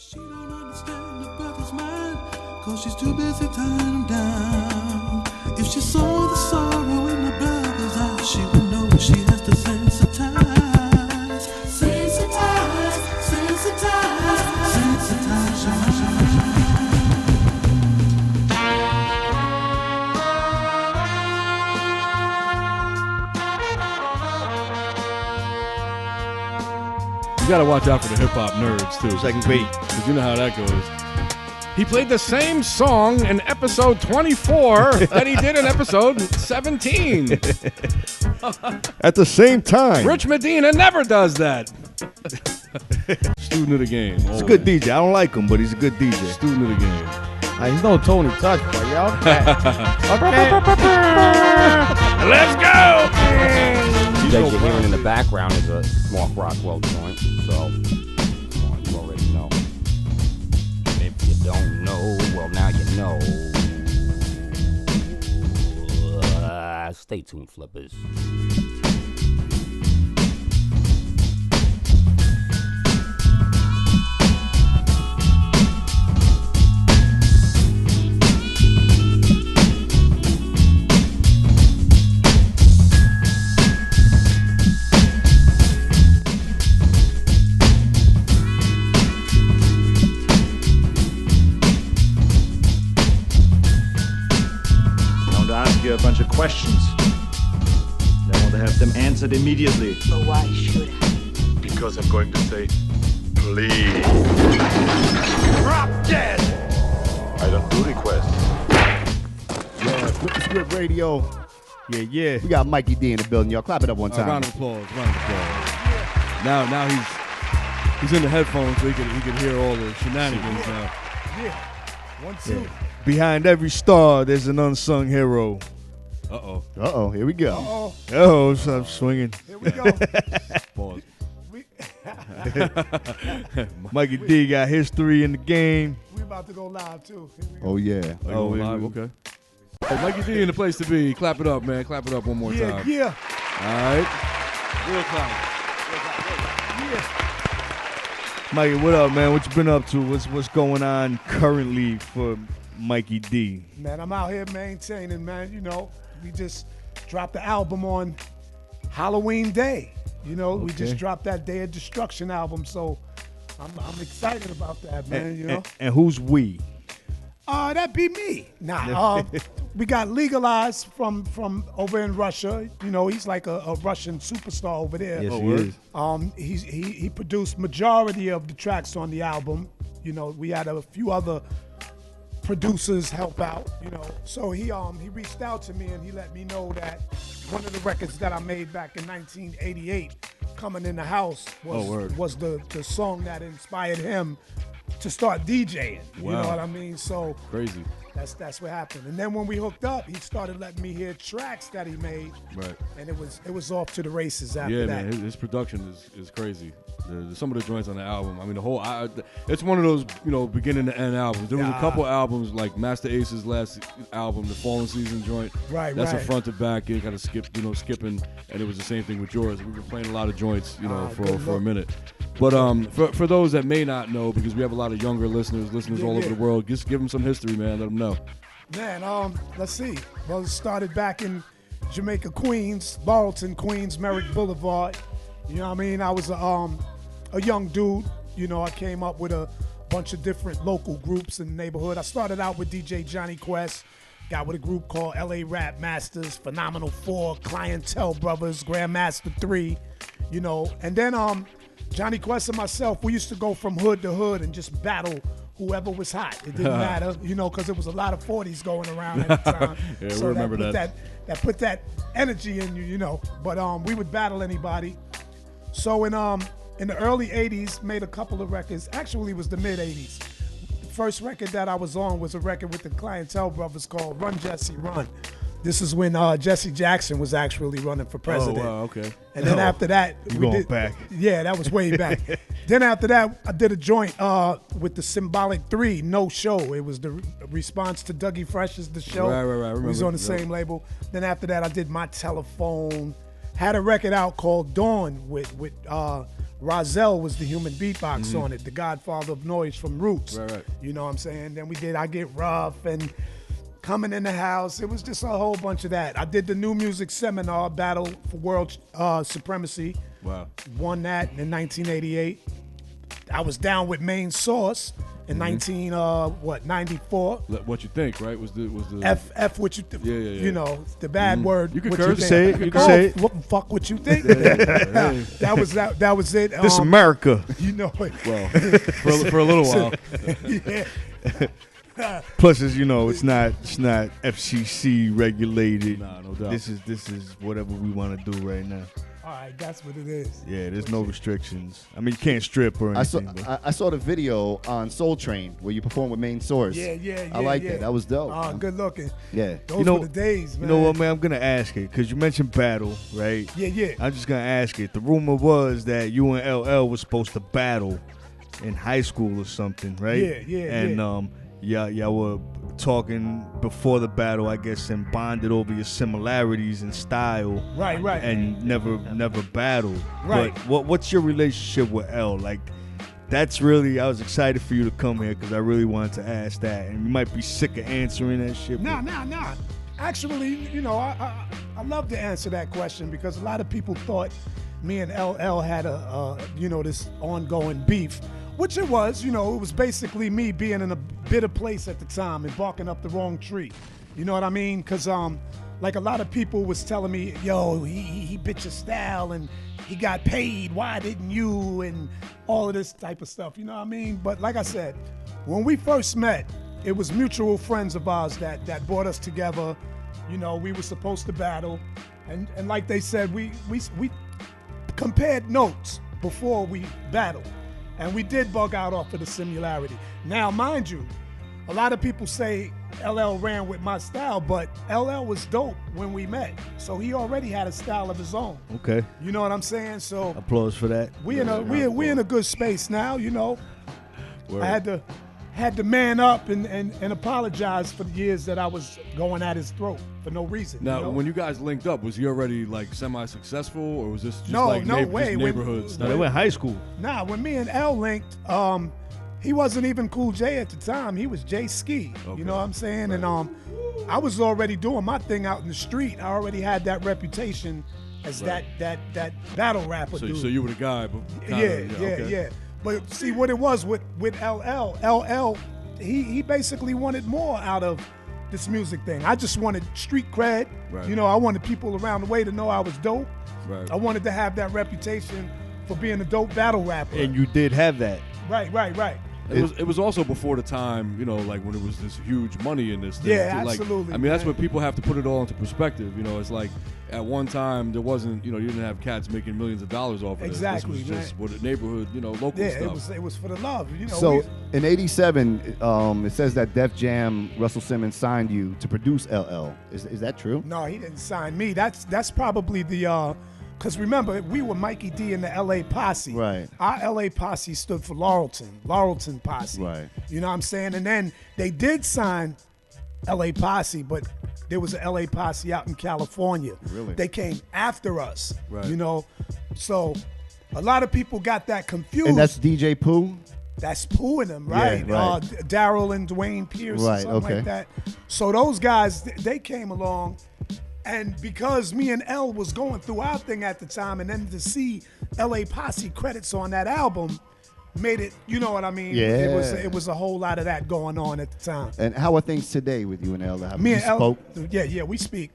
She don't understand the brother's mind, 'cause she's too busy tying him down. If she saw the sorrow in the brother's eyes, she would know she has to sensitize. Sensitize, sensitize, sensitize. You gotta watch out for the hip-hop nerds, too. Second beat. Because you know how that goes. He played the same song in episode 24 that he did in episode 17. At the same time. Rich Medina never does that. Student of the game. He's a good DJ. I don't like him, but he's a good DJ. Student of the game. He's no Tony Touch, but yeah, okay. Let's go! That you're hearing in the background is a Mark Rockwell joint, so you already know. If you don't know, well, now you know. Stay tuned, flippers. A bunch of questions. I want to have them answered immediately. But why should I? Because I'm going to say, please. Drop dead! I don't do requests. Yeah, Flip the Script Radio. Yeah. We got Mikey D in the building, y'all. Clap it up one time. Round of applause. Now he's in the headphones, so he can hear all the shenanigans now. Yeah. 1, 2. Yeah. Behind every star, there's an unsung hero. Uh-oh. Here we go. Uh-oh. I'm swinging. Here we go. Pause. Mikey D got history in the game. We about to go live, too. Here we go. Oh, yeah. Live, okay. Hey, Mikey D in the place to be. Clap it up, man. Clap it up one more time. Yeah. All right. Real clap. Yeah. Mikey, what up, man? What you been up to? What's going on currently for Mikey D? Man, I'm out here maintaining, man. You know, we just dropped the album on Halloween Day. You know, we just dropped that Day of Destruction album, so I'm excited about that, man. You know. And who's we? That'd be me. We got Legalized from over in Russia. You know, he's like a Russian superstar over there. Yes, he is. He produced majority of the tracks on the album. You know, we had a few other producers help out, you know. So he reached out to me and he let me know that one of the records that I made back in 1988, Coming in the House, was the song that inspired him to start DJing. Wow. You know what I mean? So crazy. That's what happened. And then when we hooked up, he started letting me hear tracks that he made. Right. And it was off to the races after that. Yeah, man, his production is crazy. Some of the joints on the album, I mean, it's one of those, you know, beginning to end albums. There was a couple albums, like Master Ace's last album, the Fallen Season joint. Right, That's a front to back. You kind of skipping, and it was the same thing with yours. We were playing a lot of joints, you know, for a minute. But for those that may not know, because we have a lot of younger listeners all over the world, just give them some history, man. Let them know. Man, let's see. Well, it started back in Jamaica, Queens, Ballton, Queens, Merrick Boulevard. You know what I mean? I was a young dude. You know, I came up with a bunch of different local groups in the neighborhood. I started out with DJ Johnny Quest, got with a group called LA Rap Masters, Phenomenal 4, Clientele Brothers, Grandmaster 3, you know. And then Johnny Quest and myself, we used to go from hood to hood and just battle whoever was hot. It didn't matter, you know, because there was a lot of 40s going around at the time. Yeah, so we remember that put that energy in you, you know. But we would battle anybody. So in the early 80s, made a couple of records. Actually, it was the mid-80s. The first record that I was on was a record with the Clientele Brothers called Run Jesse Run. This is when Jesse Jackson was actually running for president. Oh, wow, okay. And then after that, back. Yeah, that was way back. Then after that, I did a joint with the Symbolic 3, No Show. It was the response to Dougie Fresh's The Show. Right. It was on the same label. Then after that, I did My Telephone. Had a record out called Dawn with Rozelle was the human beatbox on it, the godfather of noise from Roots. Right. You know what I'm saying? Then we did I Get Rough and Coming in the House. It was just a whole bunch of that. I did the New Music Seminar, Battle for World Supremacy. Wow. Won that in 1988. I was down with Main Source in 94. What you think, right? Was the F what you Yeah. you know, the bad word. You can what curse. think. Say it. You can say it. Fuck what you think. Hey. That was it. This America. You know it. Well, for a little while. Yeah. Plus, as you know, it's not FCC regulated. Nah, no doubt. This is whatever we want to do right now. All right, that's what it is. Yeah, there's no restrictions. I mean, you can't strip or anything. I saw the video on Soul Train where you perform with Main Source. Yeah. I like that. That was dope. Oh, good looking. Yeah. Those were the days, man. You know what, man? I'm going to ask it because you mentioned battle, right? Yeah. I'm just going to ask it. The rumor was that you and LL was supposed to battle in high school or something, right? Yeah. And y'all were talking before the battle, I guess, and bonded over your similarities in style. Right. And never battled. Right. But what's your relationship with L? Like, that's really, I was excited for you to come here because I really wanted to ask that. And you might be sick of answering that shit. Nah. Actually, you know, I love to answer that question because a lot of people thought me and LL had this ongoing beef. Which it was, you know, it was basically me being in a bitter place at the time and barking up the wrong tree. You know what I mean? Because, like a lot of people was telling me, yo, he bit your style and he got paid. Why didn't you? And all of this type of stuff. You know what I mean? But like I said, when we first met, it was mutual friends of ours that brought us together. You know, we were supposed to battle. And like they said, we compared notes before we battled. And we did bug out off of the similarity. Now, mind you, a lot of people say LL ran with my style, but LL was dope when we met. So he already had a style of his own. Okay. You know what I'm saying? So Applause for that. we in a good space now, you know. Word. I had to man up and apologize for the years that I was going at his throat for no reason. Now, you know? when you guys linked up, was he already like semi-successful, or was this just No like way. just neighborhood No, stuff? they went high school. Nah, when me and L linked, he wasn't even Cool J at the time. He was J Ski. Okay. You know what I'm saying? And I was already doing my thing out in the street. I already had that reputation as that battle rapper So, dude. so you were the guy, but Yeah. But see what it was with LL, he basically wanted more out of this music thing. I just wanted street cred. Right. You know, I wanted people around the way to know I was dope. Right. I wanted to have that reputation for being a dope battle rapper. And you did have that. Right. It was also before the time, you know, like when it was this huge money in this thing. Yeah, too. Like, absolutely, I mean, that's man. what people have to put it all into perspective. You know, it's like at one time there wasn't, you know, you didn't have cats making millions of dollars off of Exactly, this. This was just man. what the neighborhood, you know, local Yeah, stuff. it was for the love. You know. So in '87, it says that Def Jam, Russell Simmons signed you to produce LL. Is that true? No, he didn't sign me. That's probably the because remember we were Mikey D in the LA Posse. Right. Our LA Posse stood for Laurelton Posse. Right. You know what I'm saying? And then they did sign LA Posse, but there was an LA Posse out in California. Really? They came after us. Right. You know, so a lot of people got that confused. And that's DJ Pooh? That's Pooh and them, right? Yeah, right. Daryl and Dwayne Pierce, Right, or something okay. like that. So those guys, they came along, and because me and L was going through our thing at the time, and then to see LA Posse credits on that album made it, you know what I mean? Yeah. It was a whole lot of that going on at the time. And how are things today with you and L? Have Me you and L, spoke? yeah, we speak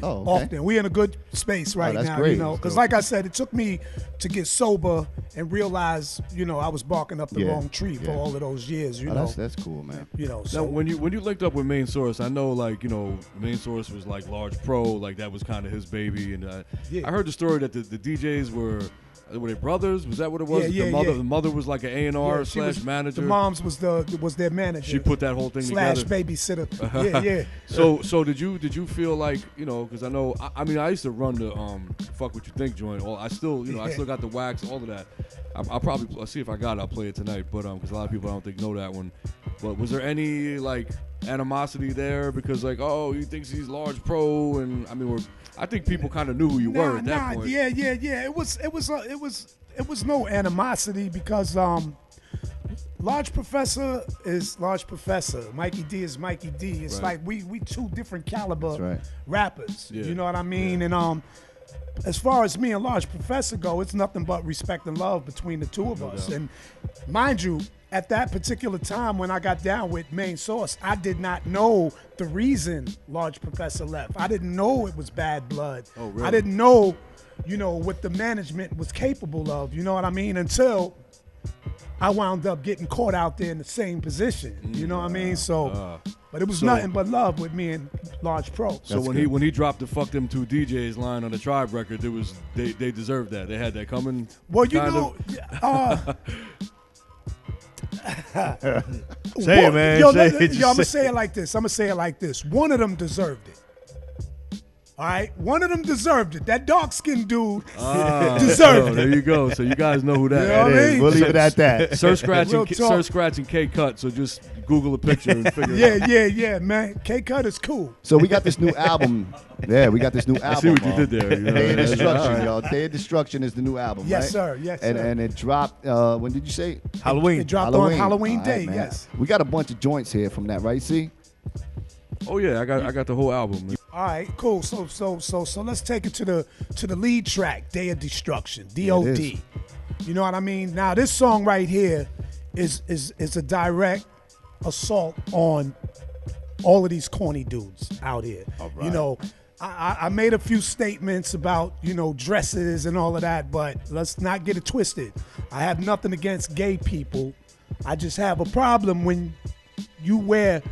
Oh, okay. often. We in a good space right that's now, great. you know, because like I said, it took me to get sober and realize, you know, I was barking up the Yeah, wrong tree for yeah. all of those years, you Oh, know. that's cool, man. You know, Now, so when you linked up with Main Source, I know, like, you know, Main Source was like Large Pro, like that was kind of his baby, and Yeah. I heard the story that the DJs were they brothers? Was that what it was? Yeah, The mother was like an A&R yeah, she slash was- manager. The mom's was their manager. She put that whole thing slash together. babysitter. Yeah. So did you feel like, you know, because I know I mean I used to run the Fuck What You Think joint. I still I still got the wax, all of that. I'll probably see if I got it. I'll play it tonight. But because a lot of people I don't think know that one. But was there any like animosity there because like he thinks he's Large Pro and I mean I think people kind of knew who you were at that point. Yeah. It was it was no animosity because Large Professor is Large Professor. Mikey D is Mikey D. It's like we two different caliber rappers. Yeah. You know what I mean? And as far as me and Large Professor go, it's nothing but respect and love between the two of us. And mind you, at that particular time when I got down with Main Source, I did not know the reason Large Professor left. I didn't know it was bad blood. Oh, really? I didn't know, you know, what the management was capable of. You know what I mean? Until I wound up getting caught out there in the same position. You know what I mean? So, but it was nothing but love with me and Large Pro. So when he dropped the "fuck them two DJs" line on the Tribe record, it was they deserved that. They had that coming. Well, you know, Say it, man. Yo, Say it. I'm gonna Just say it like this. One of them deserved it. All right, one of them deserved it. That dark-skinned dude deserved it. There you go. So you guys know who that You know what I is. mean? We'll leave it at that. Sir Scratch Real and talk. Sir Scratch and K Cut. So just Google a picture and figure it out. Yeah, man. K-Cut is cool. So we got this new album. Yeah, we got this new album. I see what you did there. You know? Day of Destruction, All right. y'all. Day of Destruction is the new album, Yes, right? sir. Yes, And sir. and it dropped. When did you say? Halloween. It dropped on Halloween All right, Day. man. Yes. We got a bunch of joints here from that, right? See? Oh yeah, I got the whole album. All right, cool. So let's take it to the lead track, Day of Destruction, D.O.D. You know what I mean? Now this song right here is a direct assault on all of these corny dudes out here. You know, I made a few statements about, you know, dresses and all of that, but let's not get it twisted. I have nothing against gay people. I just have a problem when you wear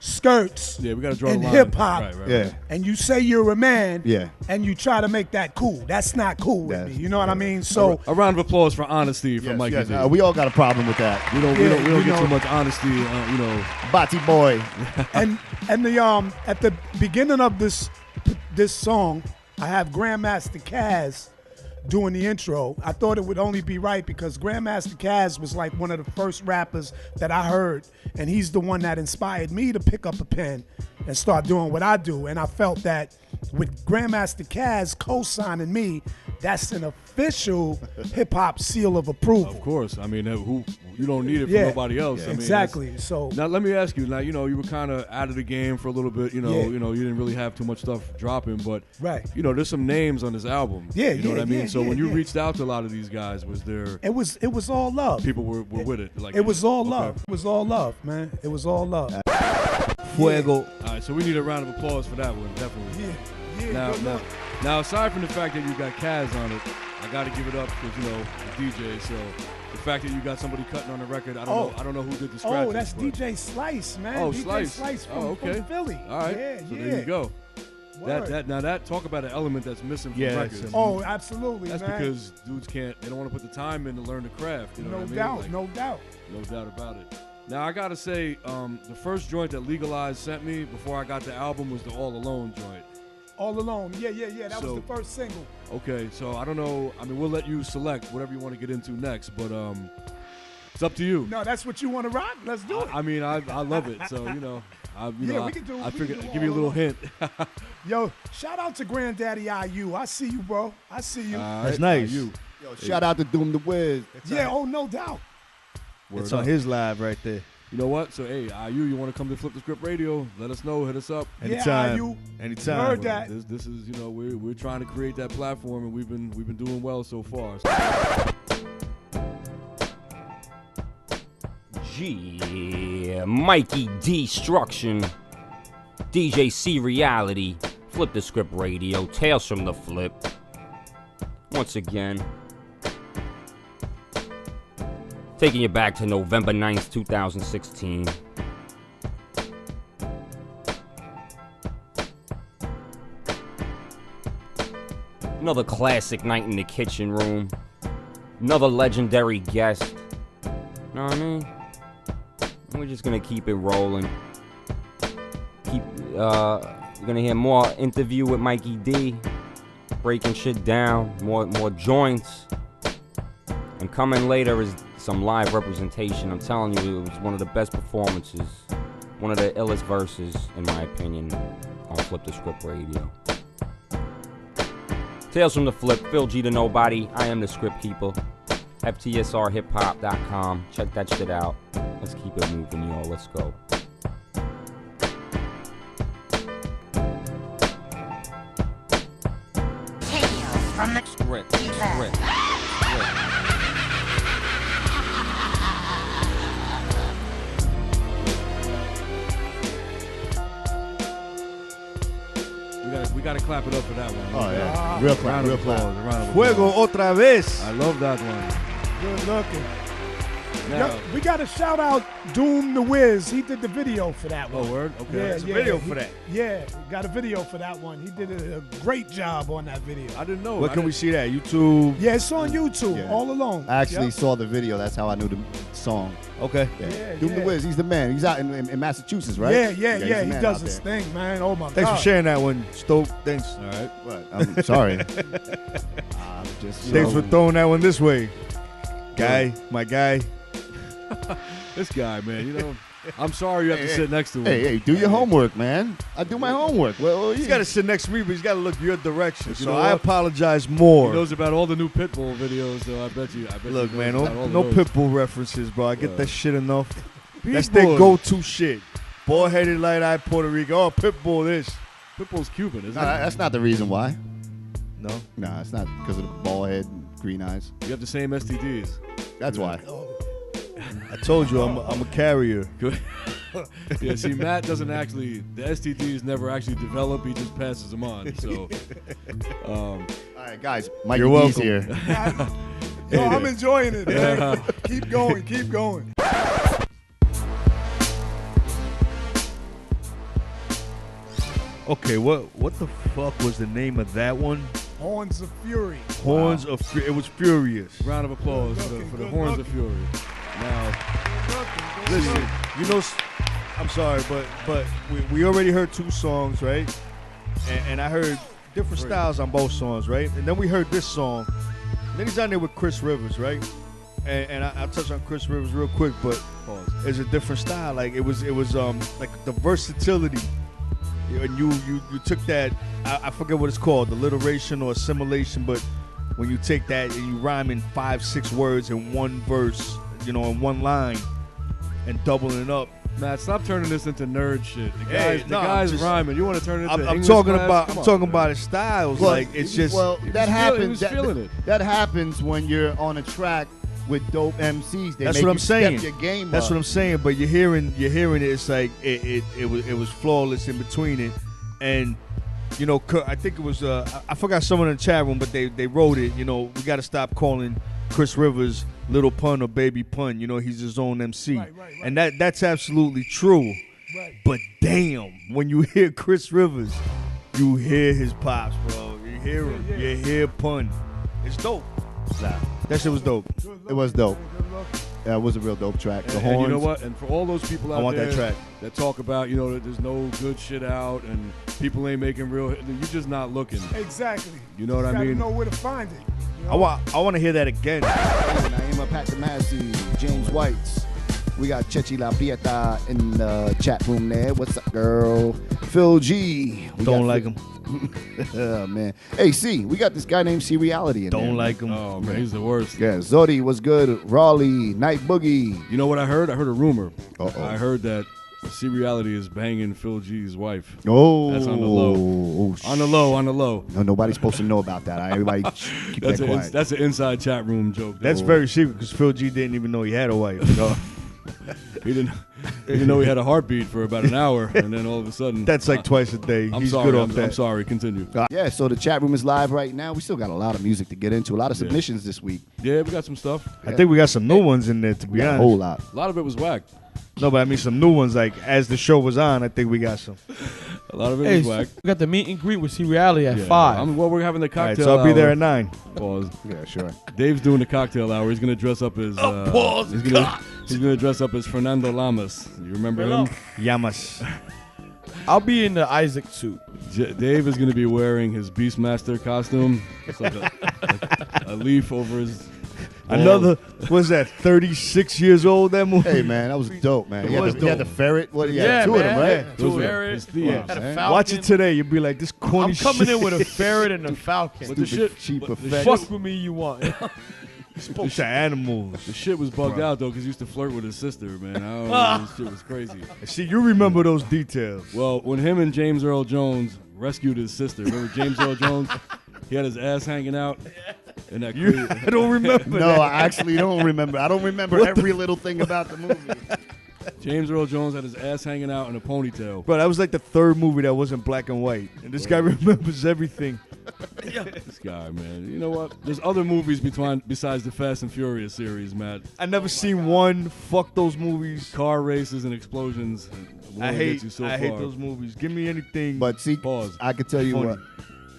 skirts Yeah, we gotta draw in the line. hip hop, Right. Yeah. and you say you're a man, Yeah. and you try to make that cool. That's not cool with That's- me. You know what I mean? So A round of applause for honesty from Yes, Mikey yes. D. We all got a problem with that. We don't you get know. too much honesty. You know, Bati boy. and the at the beginning of this song, I have Grandmaster Caz doing the intro. I thought it would only be right because Grandmaster Caz was like one of the first rappers that I heard, and he's the one that inspired me to pick up a pen and start doing what I do. And I felt that with Grandmaster Caz co-signing me, that's an official hip-hop seal of approval. of course. I mean, who you don't need it from Yeah. nobody else. I mean, Exactly. So now let me ask you. Now you know you were kind of out of the game for a little bit. You know, Yeah. you didn't really have too much stuff dropping, but Right. you know, there's some names on this album. Yeah, you know yeah, what I mean. yeah, So yeah, when you yeah. reached out to a lot of these guys, was there it was all love. people were with it? Like It was all okay. love. It was all love, man. It was all love. Fuego. All right, so we need a round of applause for that one, definitely. Yeah. Now, aside from the fact that you got Kaz on it, I got to give it up because you know the DJ. So the fact that you got somebody cutting on the record, I don't know who did the scratches. Oh, that's but- DJ Slice, man. Oh, DJ Slice. from, Oh, okay. from Philly. All right. Yeah, So yeah. there you go. Word. That talk about an element that's missing from Yeah, records. Oh, absolutely, That's man. because dudes they don't want to put the time in to learn the craft. You know no what I mean? doubt, Like, no doubt. no doubt about it. Now I gotta say, the first joint that Legalized sent me before I got the album was the All Alone joint. All Alone. Yeah. That So- was the first single. Okay, so I don't know. I mean, we'll let you select whatever you want to get into next, but it's up to you. No, that's what you want to rock? Let's do it. I mean, I love it. So you know, Yeah, we can do- I we can figured do give you a All little Alone. hint. Yo, shout out to Granddaddy IU. I see you, bro. I see you. That's nice. You. Yo, shout out to Doom the Wiz. yeah, oh, no doubt. Word It's up. on his live right there. You know what? So hey, you want to come to Flip the Script Radio? Let us know. Hit us up. Anytime. IU. Anytime. Heard that. This is we're trying to create that platform, and we've been doing well so far. Mikey D Destruction, DJ C Reality, Flip the Script Radio, Tales from the Flip. Once again, taking you back to November 9th, 2016. Another classic night in the kitchen room. Another legendary guest. Know what I mean? We're just gonna keep it rolling. You're gonna hear more interview with Mikey D, breaking shit down, more joints. And coming later is some live representation. I'm telling you, it was one of the best performances, one of the illest verses, in my opinion, on Flip the Script Radio. Tales from the Flip, Phil G to Knowbody. I am the script keeper. FTSRhiphop.com. Check that shit out. Let's keep it moving, y'all. Let's go. Tales from the Script. We gotta clap it up for that one. Oh, yeah. Real clap, Round real of applause. clap. A round of Fuego applause. otra vez. I love that one. Good looking. Now, Yo, we got to shout out Doom the Wiz. He did the video for that one. oh, word? Okay. Yeah, There's a yeah, video he- for that. Yeah, got a video for that one. He did a great job on that video. I didn't know. Where I can we didn't- see that? YouTube. Yeah, it's on YouTube Yeah. all along. I actually Yep. saw the video. That's how I knew the song. Okay. Yeah, Doom the yeah. Wiz, he's the man. He's out in Massachusetts, right? Yeah. he's He the man does out his there. thing, man. Oh my Thanks God. for sharing that one, Stoke. Thanks. All right. What? I'm sorry. I'm just. you Thanks know, for throwing that one this way. Guy, my guy. This guy, man, you know, I'm sorry you have to sit next to him. Hey, do your homework, man. I do my homework. Well, He's got to sit next to me, but he's got to look your direction. But you So know I what? apologize more. He knows about all the new Pitbull videos, so I bet you. Look, he man, knows about all no those. Pitbull references, bro. I get Yeah. that shit enough. That's Pitbull. their go-to shit. Bald-headed, light-eyed Puerto Rico. Oh, Pitbull this. Pitbull's Cuban, isn't No, it? that's not the reason why. No. No, it's not because of the bald head and green eyes. You have the same STDs. That's why. I told you I'm a carrier. Good. Yeah, see, Matt doesn't actually, the STDs never actually develop. He just passes them on. So, All right, guys. Mikey You're D's welcome. here. Yo, I'm enjoying it, man. Keep going, keep going. Okay, what the fuck was the name of that one? Horns of Fury. Horns of It was Furious. round of applause Good for the looking, Horns good of Fury. Now, Listen, you know, I'm sorry, but we already heard two songs, right? And I heard different styles on both songs, right? And then we heard this song. And then he's on there with Chris Rivers, right? And I'll touch on Chris Rivers real quick, but pause. it's a different style. Like it was like the versatility. And you took that, I forget what it's called, alliteration or assimilation, but when you take that and you rhyme in 5-6 words in one verse, you know, in one line, and doubling it up. Matt, stop turning this into nerd shit. The Hey, guy's, no, I'm guy's just- rhyming. You want to turn it into I'm English talking class? about Come I'm on, talking man. about his styles. Well, like it's just well, he that was happens. feeling it. That happens when you're on a track with dope MCs. They That's make what you I'm saying. Step your game That's up. what I'm saying. But you're hearing it. It's like it was flawless in between it, and you know, I think it was I forgot someone in the chat room, but they wrote it. You know, we got to stop calling Chris Rivers Little Pun or Baby Pun. You know, he's his own MC, Right. and that's absolutely true. Right. But damn, when you hear Chris Rivers, you hear his pops, bro. You hear him. Yeah. You hear Pun. It's dope. Nah, That shit was dope. Good it was looking, dope. good looking. That was a real dope track. The And horns. you know what? And for all those people out I want there that track. that talk about, you know, that there's no good shit out and people ain't making real hit, you're just not looking. Exactly. You know what I Gotta mean? know where to find it. You know? I want to hear that again. Naima Patamasi, James Whites. We got Chechi La Pieta in the chat room there. What's up, girl? Phil G. We Don't got like Phil- him. Oh, man. Hey, C, we got this guy named C Reality in there. Don't like him. Oh, man, he's the worst. Yeah, Zodi was good. Raleigh, Night Boogie. You know what I heard? I heard a rumor. Uh-oh. I heard that C Reality is banging Phil G's wife. Oh, That's on the low. Oh, On the low, on the low. No, nobody's supposed to know about that. Everybody keep that quiet. That's an inside chat room joke. That's very secret because Phil G didn't even know he had a wife. No. He didn't know he had a heartbeat for about an hour, and then all of a sudden. That's like twice a day. I'm He's sorry. good off that. I'm sorry. Continue. Yeah, so the chat room is live right now. We still got a lot of music to get into. A lot of submissions this week. Yeah, we got some stuff. I think we got some new ones in there, to be A honest. whole lot. A lot of it was whack. No, but I mean some new ones. Like as the show was on, I think we got some. A lot of it Hey, was whack. we got the meet and greet with C Reality at Yeah. 5. Well, we're having the All right, cocktail so I'll be there hour. at 9. Pause. Yeah, sure. Dave's doing the cocktail hour. He's gonna dress up as. Pause. He's gonna dress up as Fernando Lamas. You remember him? Yamas. I'll be in the Isaac suit. Dave is gonna be wearing his Beastmaster costume. It's like a leaf over his. Another, was that 36 years old, that movie? Hey, man, that was dope, man. He had the ferret. What? Yeah, Two of them, man. right? Two Those are ferret. his thieves, Had a man. falcon. Watch it today. You'll be like, this corny I'm coming shit. in with a ferret and a falcon. But the shit, cheap but the effect. shit- Fuck with me, you want? It's animals. The shit was bugged out though, because he used to flirt with his sister, man. I don't know, this shit was crazy. See, you remember those details. Well, when him and James Earl Jones rescued his sister, remember James Earl Jones? He had his ass hanging out. And that I don't remember No, that. I actually don't remember. I don't remember every little thing about the movie. James Earl Jones had his ass hanging out in a ponytail. Bro, that was like the third movie that wasn't black and white. And this guy remembers everything. This guy, man. You know what? There's other movies besides the Fast and Furious series, Matt. I never seen one. Fuck those movies. Car races and explosions. I hate far. those movies. Give me anything. But see, Pause. I can tell you Funny. what.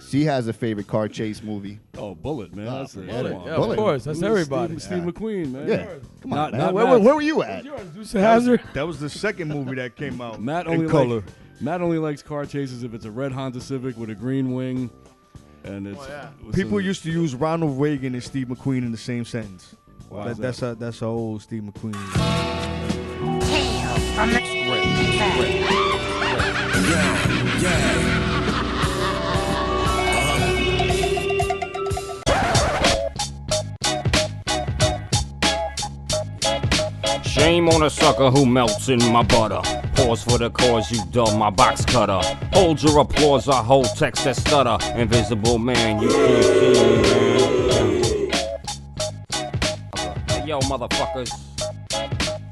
She has a favorite car chase movie. Oh, Bullet, man. That's it. Bullet. Come on. Yeah, Bullet. of course. That's everybody. Steve McQueen, man. Yeah. Come on, Not- man. not Where Matt. were you at? Deuce Hazard. that was the second movie that came out. Matt in only color. Matt only likes car chases if it's a red Honda Civic with a green wing, and it's with People some- used to use Ronald Reagan and Steve McQueen in the same sentence. Why is That's how old Steve McQueen is. Tales from the Shame on a sucker who melts in my butter. Pause for the cause, you dumb, my box cutter. Hold your applause, I hold text that stutter. Invisible man, you can't see me, man. Hey, yo, motherfuckers.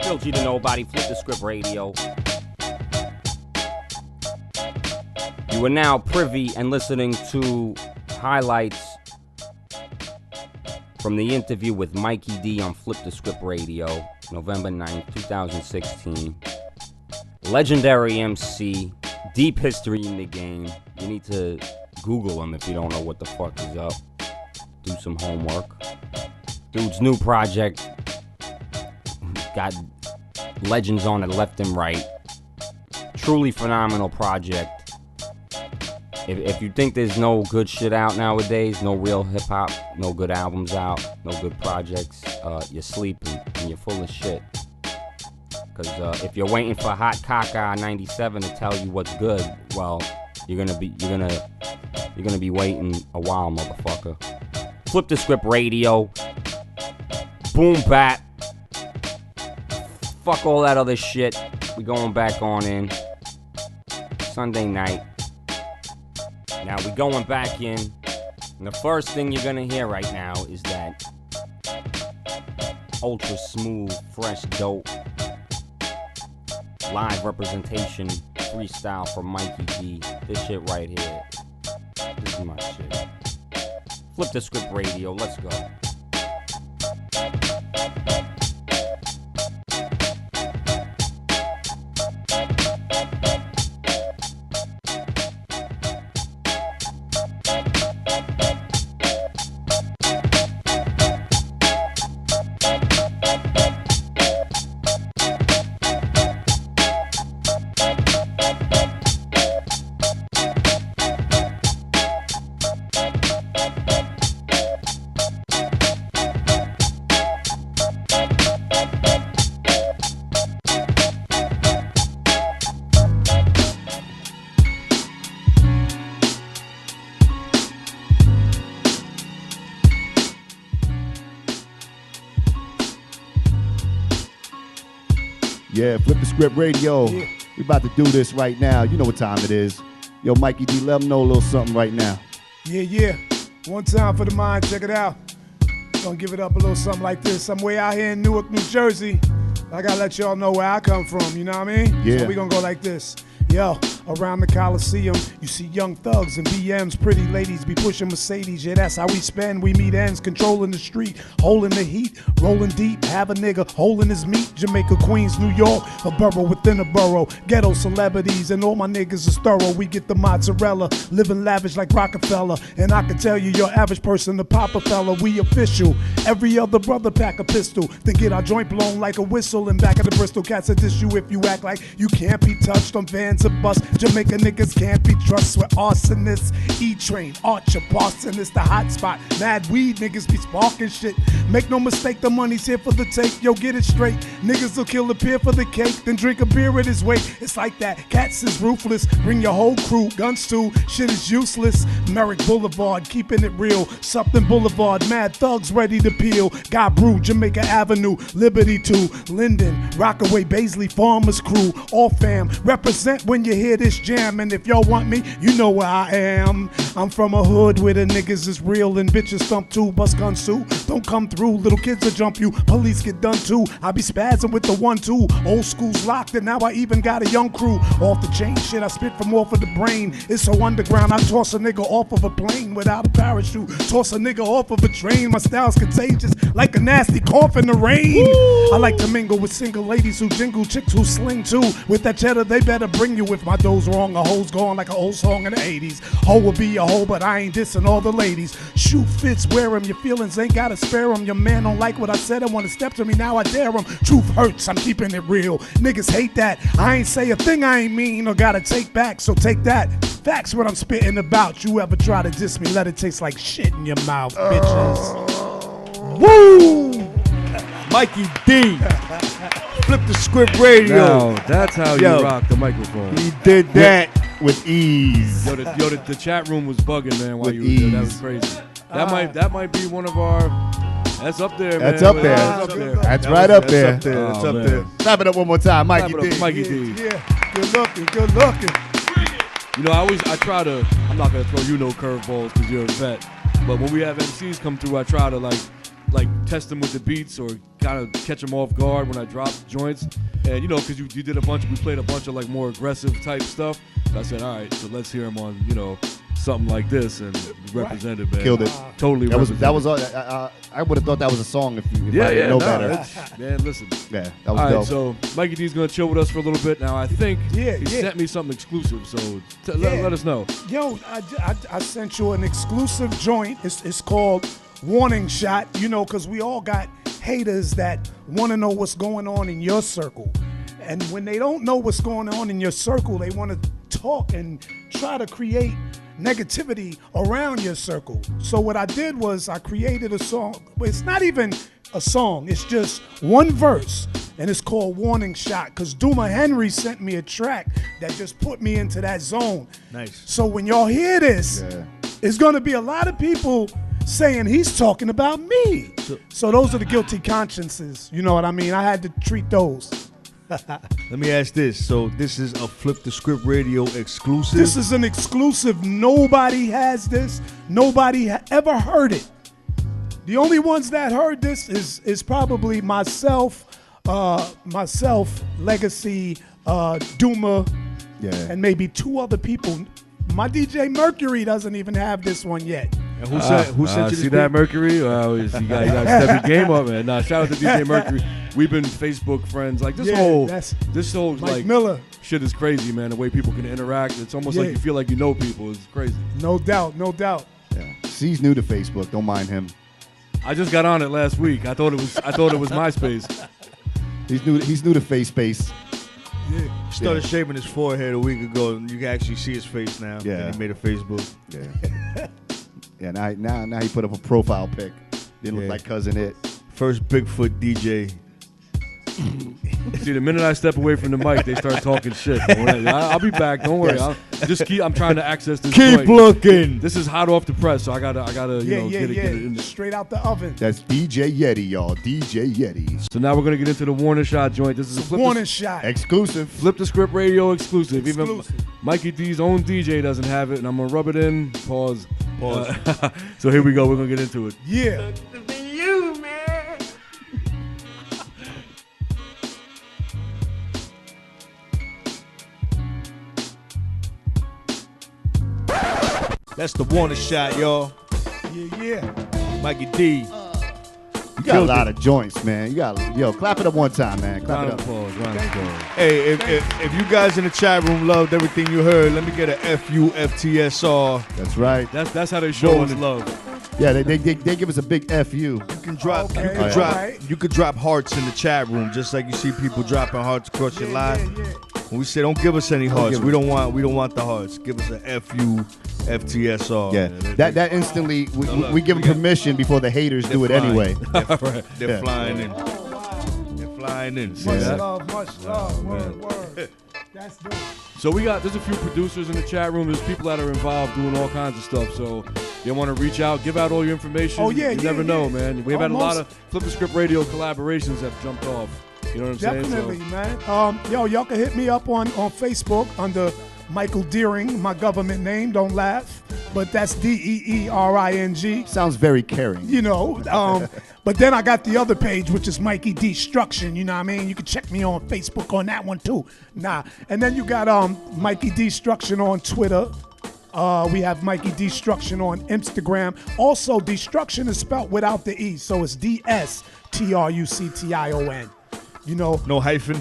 Phil G to Knowbody, Flip the Script Radio. You are now privy and listening to highlights from the interview with Mikey D on Flip the Script Radio, November 9th, 2016. Legendary MC, deep history in the game. You need to Google him if you don't know what the fuck is up. Do some homework. Dude's new project got legends on it left and right. Truly phenomenal project. If you think there's no good shit out nowadays, no real hip hop, no good albums out, no good projects, you're sleeping and you're full of shit. Cause if you're waiting for Hot Caca 97 to tell you what's good, well, you're gonna be waiting a while, motherfucker. Flip the Script Radio, boom bap. Fuck all that other shit. We going back on in Sunday night. Now we going back in, and the first thing you're gonna hear right now is that ultra smooth, fresh, dope live representation freestyle from Mikey D. This shit right here. This is my shit. Flip the Script Radio. Let's go. Yeah, Flip the Script Radio. Yeah. We about to do this right now. You know what time it is. Yo, Mikey D, let them know a little something right now. Yeah. One time for the mind, check it out. Gonna give it up a little something like this. I'm way out here in Newark, New Jersey. I gotta let y'all know where I come from, you know what I mean? Yeah. So we gonna go like this. Yo, around the Coliseum, you see young thugs and BMs, pretty ladies be pushing Mercedes. Yeah, that's how we spend. We meet ends, controlling the street, holding the heat, rolling deep, have a nigga holding his meat. Jamaica, Queens, New York, a borough within a borough. Ghetto celebrities and all my niggas is thorough. We get the mozzarella, living lavish like Rockefeller. And I can tell you, your average person, the Papa fella, we official. Every other brother pack a pistol, then get our joint blown like a whistle. And back of the Bristol cats will diss you if you act like you can't be touched. On fans of bust, Jamaica niggas can't be trusted with arsonists. E-Train, Archer, Parson is the hot spot. Mad weed niggas be sparking shit. Make no mistake, the money's here for the take. Yo, get it straight. Niggas will kill the peer for the cake, then drink a beer at his weight. It's like that. Cats is ruthless. Bring your whole crew. Guns too. Shit is useless. Merrick Boulevard, keeping it real. Something Boulevard, mad thugs ready to peel. Got Brew, Jamaica Avenue, Liberty 2, Linden, Rockaway, Baisley, Farmers Crew, all fam. Represent when you hear this jam, and if y'all want me, you know where I am. I'm from a hood where the niggas is real and bitches thump too. Bust guns too, don't come through. Little kids will jump you, police get done too. I be spazzing with the 1-2. Old school's locked, and now I even got a young crew. Off the chain shit, I spit from off of the brain. It's so underground, I toss a nigga off of a plane without a parachute. Toss a nigga off of a train. My style's contagious, like a nasty cough in the rain. Woo! I like to mingle with single ladies who jingle, chicks who sling too. With that cheddar, they better bring you. If my dough's wrong, a hoe's gone like an old song in the 80s. Hoe will be a hoe, but I ain't dissing all the ladies. Shoe fits, wear 'em, your feelings ain't gotta spare 'em. Your man don't like what I said and wanna step to me, now I dare 'em. Truth hurts, I'm keeping it real. Niggas hate that. I ain't say a thing I ain't mean or gotta take back, so take that. Facts what I'm spitting about. You ever try to diss me, let it taste like shit in your mouth, bitches. Woo! Mikey D. Flip the script radio. Now, that's how you rock the microphone. He did that with ease. Yo, the chat room was bugging, man, while you were there. That was crazy. That might be one of our... That's up there, man. That's up there. That's up there. That's right up there. That's up there. Clap it up one more time, Mikey D. Mikey D. Yeah, good looking, good looking. You know, I try to, I'm not going to throw you no curveballs because you're a vet, but when we have MCs come through, I try to like test them with the beats or kind of catch them off guard when I drop joints. And, you know, because you did we played a bunch of like more aggressive type stuff. So I said, all right, so let's hear them on, you know, something like this, and represented, man. Killed it. Totally represented. That was I would have thought that was a song if I didn't know better. Man, listen. Yeah, that was all dope. right, so Mikey D's going to chill with us for a little bit. Now, I think he sent me something exclusive, so let us know. Yo, I sent you an exclusive joint. It's called Warning Shot, you know, because we all got haters that want to know what's going on in your circle. And when they don't know what's going on in your circle, they want to talk and try to create negativity around your circle. So what I did was I created a song. It's not even a song. It's just one verse, and it's called Warning Shot, because Duma Henry sent me a track that just put me into that zone. Nice. So when y'all hear this, it's going to be a lot of people saying he's talking about me. So those are the guilty consciences. You know what I mean? I had to treat those. Let me ask this. So this is a Flip the Script radio exclusive? This is an exclusive. Nobody has this. Nobody ever heard it. The only ones that heard this is probably myself, Legacy, Duma, and maybe two other people. My DJ Mercury doesn't even have this one yet. And who sent you this? See that, Mercury? You got to step your game up, man. Nah, shout out to DJ Mercury. We've been Facebook friends. Like this whole Mike like Miller. Shit is crazy, man. The way people can interact, it's almost like you feel like you know people. It's crazy. No doubt, no doubt. Yeah. C's new to Facebook. Don't mind him. I just got on it last week. I thought it was MySpace. He's new to face space. Yeah. He started shaving his forehead a week ago, and you can actually see his face now. Yeah. And he made a Facebook. Yeah. Yeah. Now he put up a profile pic. Didn't look like Cousin It. First Bigfoot DJ. See, the minute I step away from the mic, they start talking shit. I'll be back. Don't worry. I'm trying to access this. Keep looking. This is hot off the press, so I gotta get it in there. Straight out the oven. That's DJ Yeti, y'all. DJ Yeti. So now we're gonna get into the Warning Shot joint. This is a Warning Shot exclusive. Flip the Script radio exclusive. Even Mikey D's own DJ doesn't have it, and I'm gonna rub it in. Pause. So here we go. We're gonna get into it. Yeah. You, man. That's the Warning Shot, y'all. Yeah. Mikey D. You got a lot of joints, man. Clap it up one time, man. Clap it up. Hey, if you guys in the chat room loved everything you heard, let me get a FTSR. That's right. That's how they show us love. Yeah, they give us a big FU. You can drop you could drop hearts in the chat room, just like you see people dropping hearts across your live. When we say don't give us any hearts, give we don't want the hearts. Give us a FU, FTSR. Yeah, that instantly we give them permission before the haters do it anyway. They're flying in. They're flying in. Much love, much love. Word. That's dope. So there's a few producers in the chat room. There's people that are involved doing all kinds of stuff. So you want to reach out, give out all your information. Oh, yeah, you never know, man. We've had a lot of Flip the Script Radio collaborations that have jumped off. You know what I'm saying? Definitely, man. Y'all can hit me up on Facebook under Michael Deering, my government name. Don't laugh, but that's DEERING. Sounds very caring. You know, but then I got the other page, which is Mikey Destruction. You know what I mean? You can check me on Facebook on that one too. And then you got Mikey Destruction on Twitter. We have Mikey Destruction on Instagram. Also, Destruction is spelled without the E, so it's DSTRUCTION. You know, no hyphen.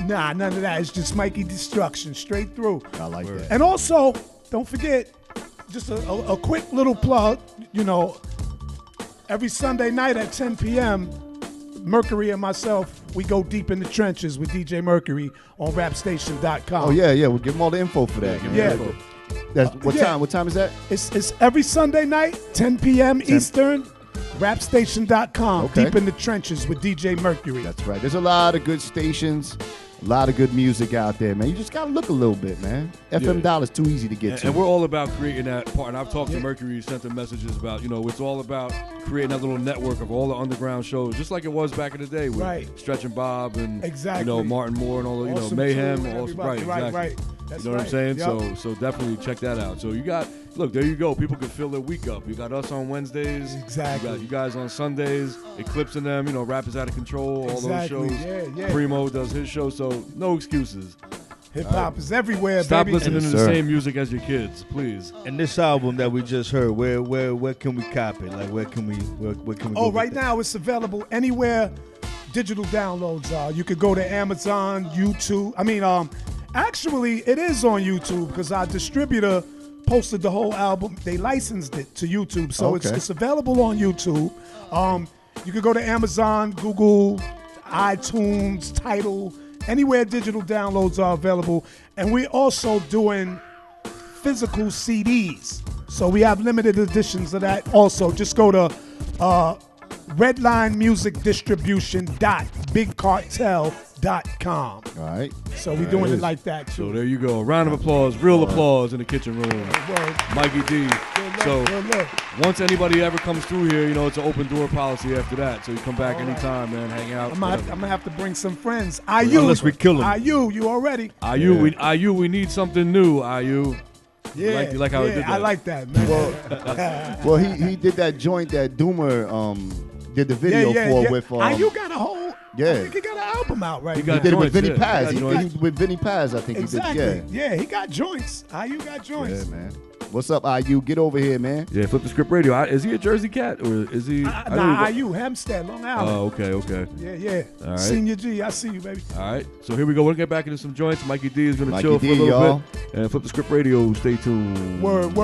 Nah, none of that. It's just Mikey Destruction, straight through. I like that. And also, don't forget, just a quick little plug. You know, every Sunday night at 10 p.m., Mercury and myself, we go deep in the trenches with DJ Mercury on rapstation.com. Oh yeah, we'll give them all the info for that. Yeah. That's what time? What time is that? It's every Sunday night, 10 p.m. Eastern. Rapstation.com, Okay. Deep in the trenches with DJ Mercury. That's right. There's a lot of good stations, a lot of good music out there, man. You just gotta look a little bit, man. FM dollar's too easy to get to. And we're all about creating that part. And I've talked to Mercury, sent them messages about, it's all about creating that little network of all the underground shows, just like it was back in the day with Stretch and Bob and Martin Moore and all the, Awesome Mayhem. too, Right, exactly. Right. That's you know what I'm saying? Yep. So definitely check that out. So look, there you go. People can fill their week up. You got us on Wednesdays. Exactly. You got you guys on Sundays. Eclipsing them. Rap is out of control. All those shows. Yeah. Primo does his show. So no excuses. Hip hop is everywhere, Stop baby. listening to the same music as your kids, please. And this album that we just heard, where can we cop it? Like where can we Oh, right now it's available anywhere digital downloads are. You could go to Amazon, YouTube. Actually, it is on YouTube because our distributor posted the whole album. They licensed it to YouTube, so it's available on YouTube. You could go to Amazon, Google, iTunes, Tidal, anywhere digital downloads are available. And we're also doing physical CDs. So we have limited editions of that also. Just go to redlinemusicdistribution.bigcartel.com. All right. So we're doing it like that too. So there you go. A round of applause, real applause in the kitchen room. Mikey D. So once anybody ever comes through here, it's an open door policy after that. So you come back anytime, man. Hang out. I'm gonna have to bring some friends. IU, unless we kill them. IU, you already? IU, we need something new. IU. Yeah, you like how he did that? I like that, man. Well, he did that joint that Doomer did the video for with. IU got a whole. Yeah. I think he got an album out right He now. got He did it with joints, Vinny Paz. He got joints. With Vinny Paz, I think Exactly. he did. Yeah, he got joints. IU got joints. Yeah, man. What's up, IU? Get over here, man. Yeah, Flip the Script Radio. Is he a Jersey cat or is he? IU, Hempstead, Long Island. Oh, okay. Yeah. All right. Senior G, I see you, baby. All right. So here we go. We'll get back into some joints. Mikey D is going to Mikey chill for D, a little y'all. bit. And Flip the Script Radio. Stay tuned. Word.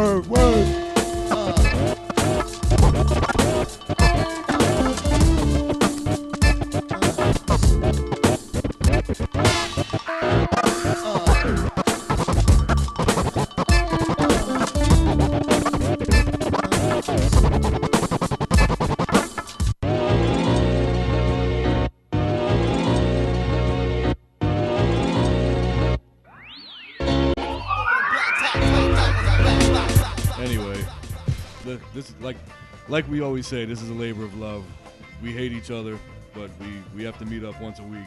Anyway, this is like we always say, this is a labor of love. We hate each other, but we have to meet up once a week.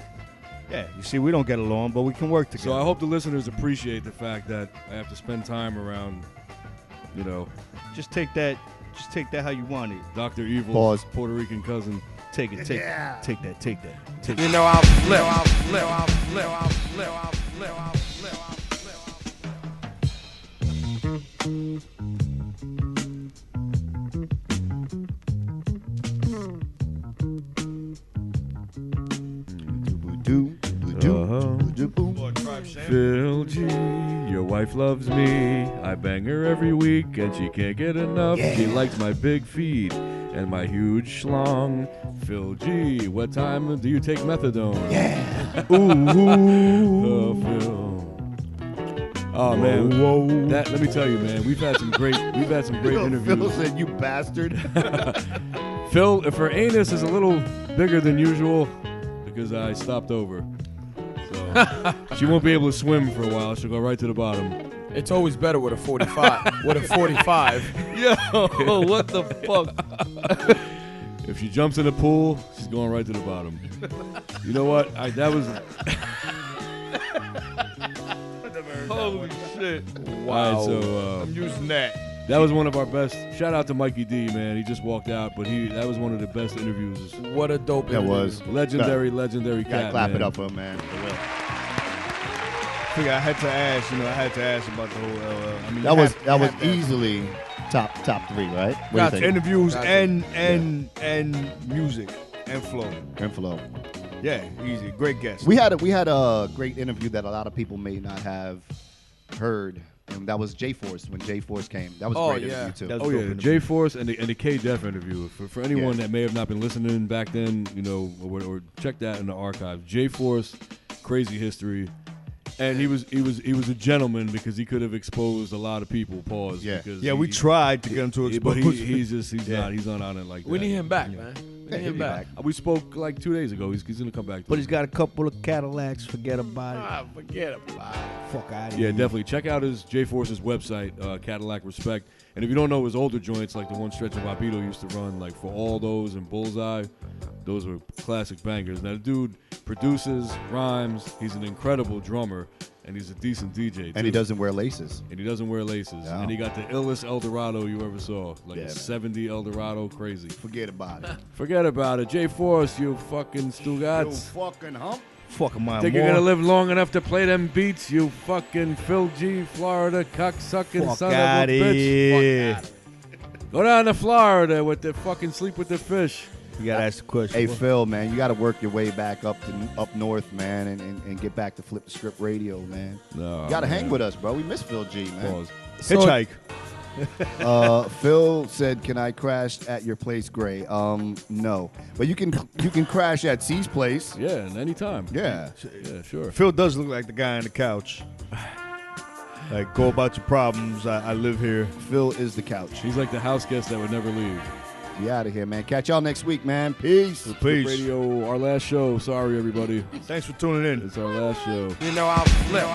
Yeah, you see, we don't get along, but we can work together. So I hope the listeners appreciate the fact that I have to spend time around, Just take that how you want it. Dr. Evil's Pause. Puerto Rican cousin. Take that. Take that. You know I'll flip. Phil G, your wife loves me. I bang her every week and she can't get enough. She likes my big feet and my huge schlong. Phil G, what time do you take methadone? Yeah. Ooh. Oh, Phil. Oh man, let me tell you, man, we've had some great interviews. Phil said, "You bastard." Phil, if her anus is a little bigger than usual, because I stopped over, so she won't be able to swim for a while. She'll go right to the bottom. It's always better with a 45. With a 45. Yo, what the fuck? If she jumps in the pool, she's going right to the bottom. You know what? That was. Holy shit! Wow. All right, so I'm using that. That was one of our best. Shout out to Mikey D, man. He just walked out, but that was one of the best interviews. What a dope That interview. was. Legendary cat, Gotta clap man. it up for him, man. For real. I had to ask. I had to ask about the whole. I mean, That was easily top 3, right? What do you think? interviews and music and flow. And flow. Yeah, easy. Great guest. We had a great interview that a lot of people may not have heard, and that was J-Force when J-Force came. That was a great interview too. That was Oh a yeah, dope the interview. J-Force and the K-Def interview. For anyone that may have not been listening back then, or check that in the archive. J-Force, crazy history. And he was a gentleman because he could have exposed a lot of people. Pause. Yeah. Because We tried to get him to expose. but he's not on it like that. We need him back, man. We need he'll him be back. We spoke like 2 days ago. He's gonna come back. But he's got a couple of Cadillacs. Forget about it. Forget about it. Fuck out of Yeah, here. definitely. Check out his J-Force's website, Cadillac Respect. And if you don't know his older joints, like the one Stretch and Bobbito used to run, like For All Those and Bullseye, those were classic bangers. Now, the dude produces, rhymes, he's an incredible drummer, and he's a decent DJ, And he doesn't wear laces. And he doesn't wear laces. No. And he got the illest Eldorado you ever saw. Like a 70 Eldorado, crazy. Forget about it. Forget about it. J-Force, you fucking Stugats. fucking hump. Fucking my Think you're gonna live long enough to play them beats, you fucking Phil G, Florida cocksucking Fuck son of outta a bitch. here. Go down to Florida with the fucking sleep with the fish. You gotta ask the question. Hey Phil, man, you got to work your way back up north, man, and get back to Flip the Script Radio, man. No, You got to hang with us, bro. We miss Phil G, man. Pause. Hitchhike. Phil said, "Can I crash at your place, Gray?" No, but you can crash at C's place. Yeah, and anytime. Yeah. Yeah, sure. Phil does look like the guy on the couch. Like, go about your problems. I live here. Phil is the couch. He's like the house guest that would never leave. We out of here, man. Catch y'all next week, man. Peace. Peace. Radio, our last show. Sorry, everybody. Thanks for tuning in. It's our last show. You know I'll flip.